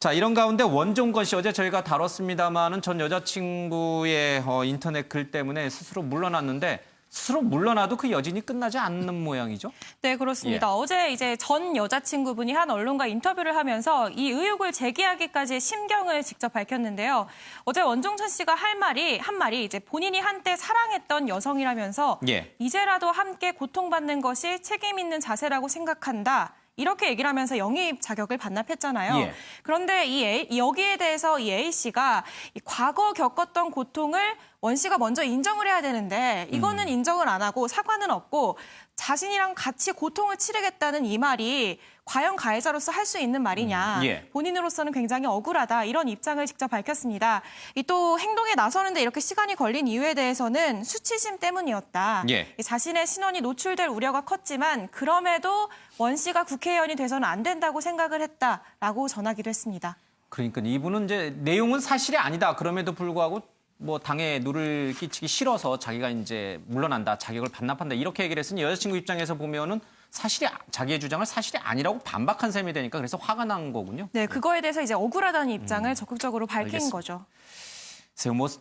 자, 이런 가운데 원종건 씨 어제 저희가 다뤘습니다마는 전 여자친구의 인터넷 글 때문에 스스로 물러났는데 스스로 물러나도 그 여진이 끝나지 않는 모양이죠? 네, 그렇습니다. 예. 어제 이제 전 여자친구분이 한 언론과 인터뷰를 하면서 이 의혹을 제기하기까지의 심경을 직접 밝혔는데요. 어제 원종천 씨가 한 말이 이제 본인이 한때 사랑했던 여성이라면서 예. 이제라도 함께 고통받는 것이 책임 있는 자세라고 생각한다. 이렇게 얘기를 하면서 영입 자격을 반납했잖아요. 예. 그런데 여기에 대해서 이 A 씨가 과거 겪었던 고통을 원 씨가 먼저 인정을 해야 되는데 이거는 인정을 안 하고 사과는 없고 자신이랑 같이 고통을 치르겠다는 이 말이 과연 가해자로서 할 수 있는 말이냐. 예. 본인으로서는 굉장히 억울하다. 이런 입장을 직접 밝혔습니다. 또 행동에 나서는데 이렇게 시간이 걸린 이유에 대해서는 수치심 때문이었다. 예. 자신의 신원이 노출될 우려가 컸지만 그럼에도 원 씨가 국회의원이 돼서는 안 된다고 생각을 했다라고 전하기도 했습니다. 그러니까 이분은 이제 내용은 사실이 아니다. 그럼에도 불구하고 뭐 당에 누를 끼치기 싫어서 자기가 이제 물러난다, 자격을 반납한다 이렇게 얘기를 했으니 여자친구 입장에서 보면은 자기의 주장을 사실이 아니라고 반박한 셈이 되니까 그래서 화가 난 거군요. 네, 그거에 대해서 이제 억울하다는 입장을 적극적으로 밝힌 알겠습니다. 거죠.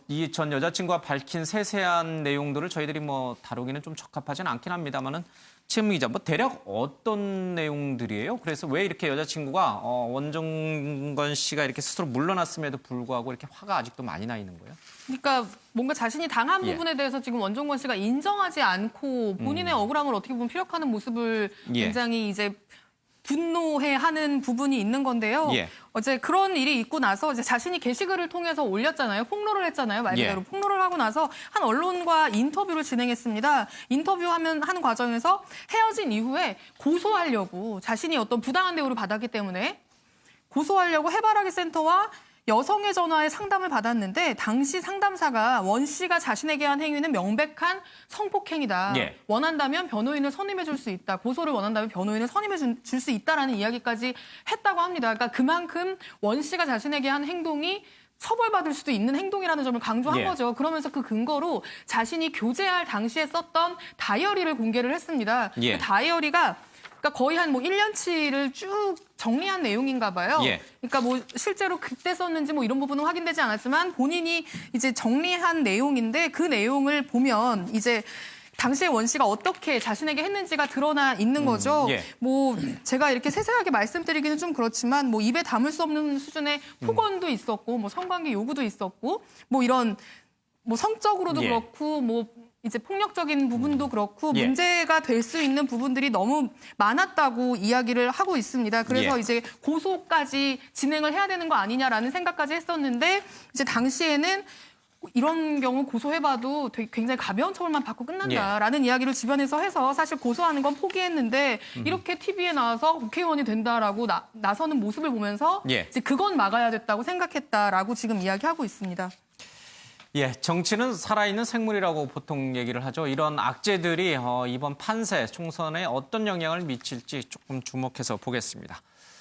이 전 여자친구가 밝힌 세세한 내용들을 저희들이 뭐 다루기는 좀 적합하진 않긴 합니다만은 최은미 기자, 뭐 대략 어떤 내용들이에요? 그래서 왜 이렇게 여자친구가 원종건 씨가 이렇게 스스로 물러났음에도 불구하고 이렇게 화가 아직도 많이 나 있는 거예요? 그러니까 뭔가 자신이 당한 예. 부분에 대해서 지금 원종건 씨가 인정하지 않고 본인의 억울함을 어떻게 보면 피력하는 모습을 예. 굉장히 이제 분노해하는 부분이 있는 건데요. 예. 어제 그런 일이 있고 나서 이제 자신이 게시글을 통해서 올렸잖아요. 폭로를 했잖아요. 말 그대로. 예. 폭로를 하고 나서 한 언론과 인터뷰를 진행했습니다. 인터뷰하는 과정에서 헤어진 이후에 고소하려고 자신이 어떤 부당한 대우를 받았기 때문에 고소하려고 해바라기 센터와 여성의 전화에 상담을 받았는데 당시 상담사가 원 씨가 자신에게 한 행위는 명백한 성폭행이다. 예. 원한다면 변호인을 선임해 줄 수 있다. 고소를 원한다면 변호인을 선임해 줄 수 있다라는 이야기까지 했다고 합니다. 그러니까 그만큼 원 씨가 자신에게 한 행동이 처벌받을 수도 있는 행동이라는 점을 강조한 예. 거죠. 그러면서 그 근거로 자신이 교제할 당시에 썼던 다이어리를 공개를 했습니다. 예. 그 다이어리가 그러니까 거의 한 뭐 1년치를 쭉 정리한 내용인가 봐요. 예. 그러니까 뭐 실제로 그때 썼는지 뭐 이런 부분은 확인되지 않았지만 본인이 이제 정리한 내용인데 그 내용을 보면 이제 당시에 원 씨가 어떻게 자신에게 했는지가 드러나 있는 거죠. 예. 뭐 제가 이렇게 세세하게 말씀드리기는 좀 그렇지만 뭐 입에 담을 수 없는 수준의 폭언도 있었고 뭐 성관계 요구도 있었고 뭐 이런 뭐 성적으로도 예. 그렇고 뭐 이제 폭력적인 부분도 그렇고 예. 문제가 될 수 있는 부분들이 너무 많았다고 이야기를 하고 있습니다. 그래서 예. 이제 고소까지 진행을 해야 되는 거 아니냐라는 생각까지 했었는데 이제 당시에는 이런 경우 고소해봐도 되게 굉장히 가벼운 처벌만 받고 끝난다라는 이야기를 주변에서 해서 사실 고소하는 건 포기했는데 이렇게 TV에 나와서 국회의원이 된다라고 나서는 모습을 보면서 예. 이제 그건 막아야 됐다고 생각했다라고 지금 이야기하고 있습니다. 예, 정치는 살아있는 생물이라고 보통 얘기를 하죠. 이런 악재들이 이번 판세 총선에 어떤 영향을 미칠지 조금 주목해서 보겠습니다.